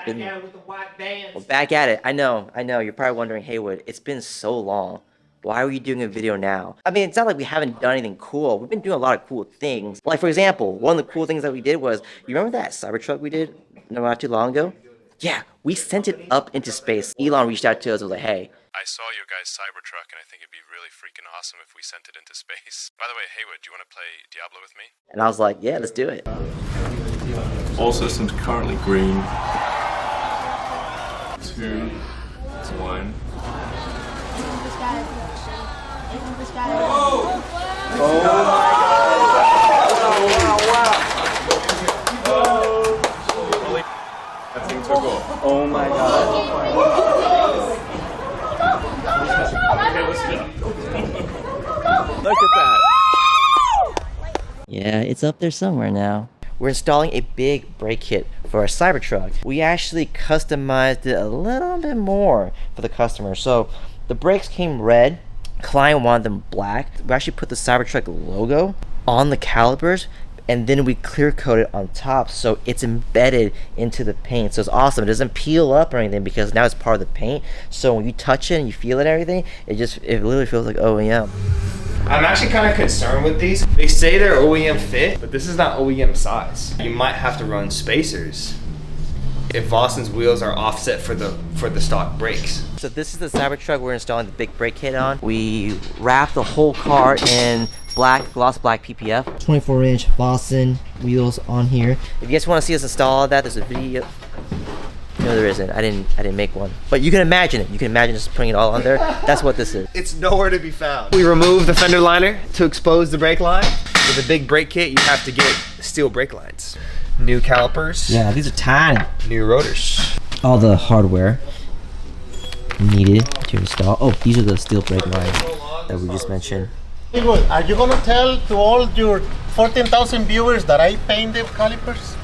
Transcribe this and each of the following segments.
Back at it with the white bands. Well, back at it. I know. You're probably wondering, Haywood, it's been so long. Why are you doing a video now? I mean, it's not like we haven't done anything cool. We've been doing a lot of cool things. Like, for example, one of the cool things that we did was, you remember that Cybertruck we did not too long ago? Yeah, we sent it up into space. Elon reached out to us and was like, hey. I saw your guys' Cybertruck, and I think it'd be really freaking awesome if we sent it into space. By the way, Haywood, do you want to play Diablo with me? And I was like, yeah, let's do it. All systems currently green. 2, 1. That thing took off. Oh my god. Okay, let's go. Look at that. Yeah, it's up there somewhere now. We're installing a big brake kit for our Cybertruck. We actually customized it a little bit more for the customer. So the brakes came red. Client wanted them black. We actually put the Cybertruck logo on the calipers, and then we clear coat it on top so it's embedded into the paint. So it's awesome. It doesn't peel up or anything because now it's part of the paint. So when you touch it and you feel it and everything, it literally feels like OEM. I'm actually kind of concerned with these. They say they're OEM fit, but this is not OEM size. You might have to run spacers if Boston's wheels are offset for the stock brakes. So this is the Cybertruck we're installing the big brake kit on. We wrapped the whole car in black, gloss black PPF. 24-inch Boston wheels on here. If you guys want to see us install all that, there's a video. No, there isn't. I didn't make one. But you can imagine it. You can imagine just putting it all on there. That's what this is. It's nowhere to be found. We removed the fender liner to expose the brake line. With a big brake kit, you have to get steel brake lines. New calipers. Yeah, these are tiny. New rotors. All the hardware needed to install. Oh, these are the steel brake lines that we just mentioned. Good. Are you gonna tell to all your 14,000 viewers that I paint the calipers?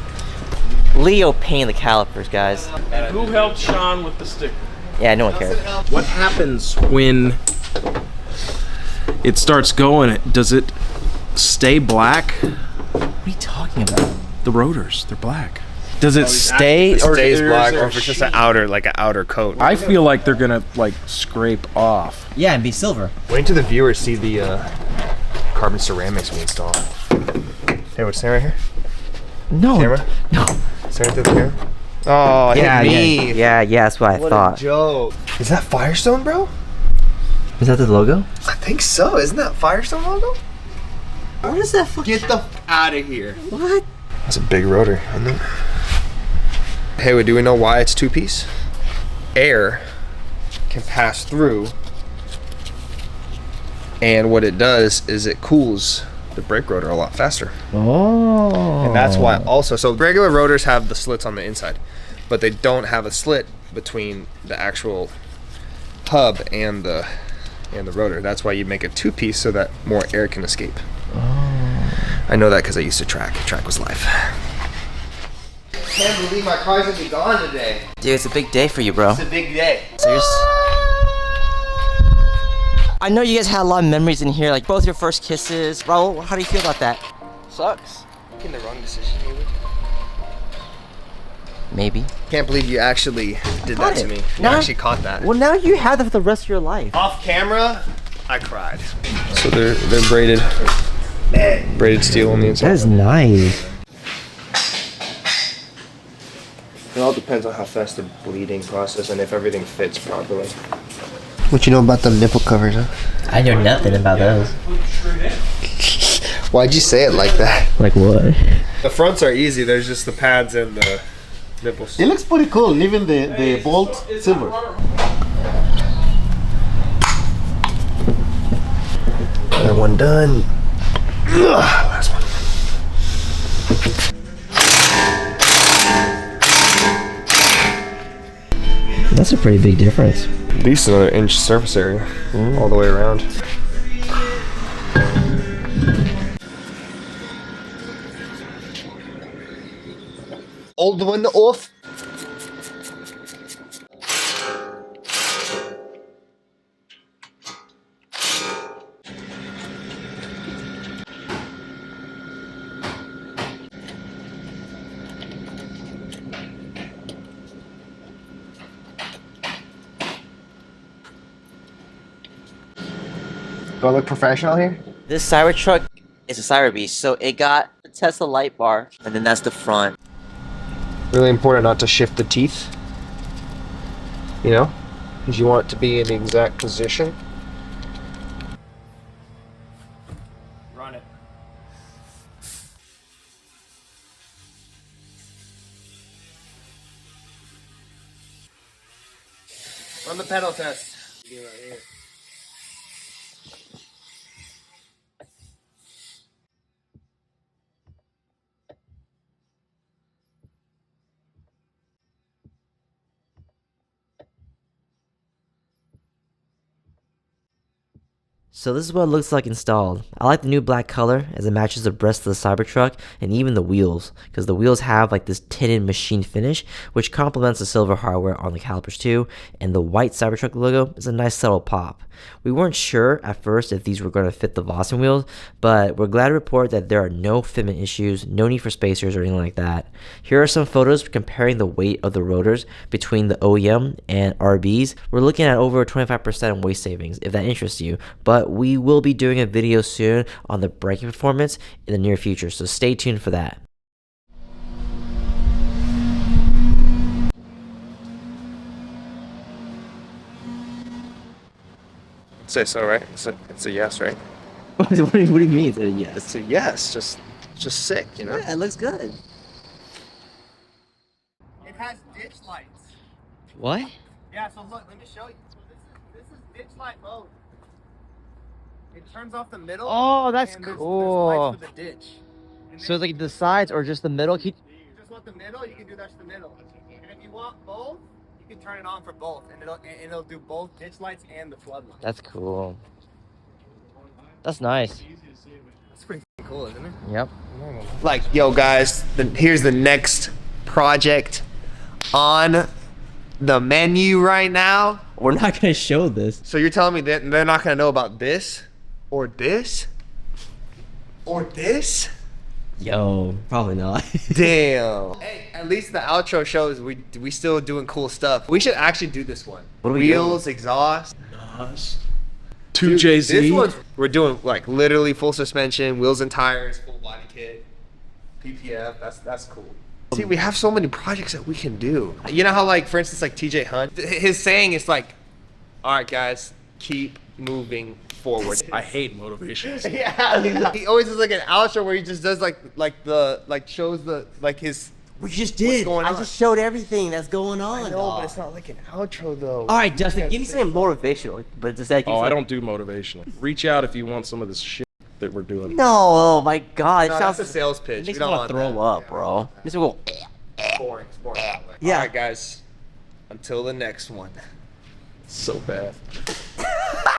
Leo painted the calipers, guys. And who helped Sean with the sticker? Yeah, no one cares. What happens when it starts going? Does it stay black? What are you talking about? The rotors, they're black. Does it Stay stay or or stays black, is or if it's just an outer coat. I feel like they're gonna like scrape off. Yeah, and be silver. Wait until the viewers see the carbon ceramics we installed. Hey, what's that right here? No. Camera? No. Stare into the camera. Oh, Yeah, hit me. yeah, that's what I What thought. a joke. Is that Firestone, bro? Is that the logo? I think so. Isn't that Firestone logo? What is that fucking... Get the f out of here. What? That's a big rotor, isn't it? Hey, do we know why it's two-piece? Air can pass through, and what it does is it cools the brake rotor a lot faster. Oh. And that's why also, so regular rotors have the slits on the inside, but they don't have a slit between the actual hub and the rotor. That's why you make a two-piece so that more air can escape. Oh. I know that because I used to track. Track was life. I can't believe my car's gonna be gone today. Dude, it's a big day for you, bro. It's a big day. Serious? I know you guys had a lot of memories in here, like both your first kisses. Raul, how do you feel about that? Sucks. Making the wrong decision, maybe. Maybe. Can't believe you actually did that to me. You Now- actually caught that. Well, now you have that for the rest of your life. Off camera, I cried. So they're braided steel on the inside. That is nice. It all depends on how fast the bleeding process and if everything fits properly. What you know about the nipple covers, huh? I know nothing about those. Why'd you say it like that? Like what? The fronts are easy. There's just the pads and the nipples. It looks pretty cool, leaving the bolt silver. That one done. Last one. That's a pretty big difference. At least another inch surface area all the way around. Old one off. Do I look professional here? This Cybertruck is a Cyber Beast, so it got the Tesla light bar, and then that's the front. Really important not to shift the teeth. You know? Because you want it to be in the exact position. Run it. Run the pedal test. Right here. So this is what it looks like installed. I like the new black color as it matches the rest of the Cybertruck and even the wheels, because the wheels have like this tinted machine finish which complements the silver hardware on the calipers too, and the white Cybertruck logo is a nice subtle pop. We weren't sure at first if these were going to fit the Vossen wheels, but we're glad to report that there are no fitment issues, no need for spacers or anything like that. Here are some photos comparing the weight of the rotors between the OEM and RBs. We're looking at over 25% in weight savings if that interests you, but we will be doing a video soon on the braking performance in the near future, so stay tuned for that. Say so, right? It's a yes, right? What do you mean? Yes. It's a yes. Just sick, you know? Yeah, it looks good. It has ditch lights. What? Yeah, so look, let me show you. So this is ditch light mode. It turns off the middle. Oh, that's and there's cool. lights for the ditch. And So it's like the sides or just the middle? if you just want the middle, you can do that's the middle. And if you want both, you can turn it on for both, and it'll do both ditch lights and the flood lights. That's cool. That's nice. That's pretty cool, isn't it? Yep. Like, yo guys, here's the next project on the menu right now. We're not gonna show this. So you're telling me that they're not gonna know about this, or this, or this? Yo, probably not. Damn. Hey, at least the outro shows we still doing cool stuff. We should actually do this one. What are we Wheels, exhaust. Dude, 2JZ. This one's, we're doing like literally full suspension, wheels and tires, full body kit, PPF. That's cool. See, we have so many projects that we can do. You know how, like, for instance, like TJ Hunt, his saying is like, "All right, guys, keep moving forward." I hate motivations. Yeah, he always does like an outro where he just does shows the his. We just What's did. going I on? just showed everything that's going on. I know, but it's not like an outro though. All right, Justin, give me something motivational. But just like Oh, I don't do motivational. Reach out if you want some of this shit that we're doing. No, oh my God, it No, sounds. that's a sales It pitch. makes We me don't want to want throw that. up, bro. Makes me go. Boring. It's boring. Yeah. All right, guys. Until the next one. So bad.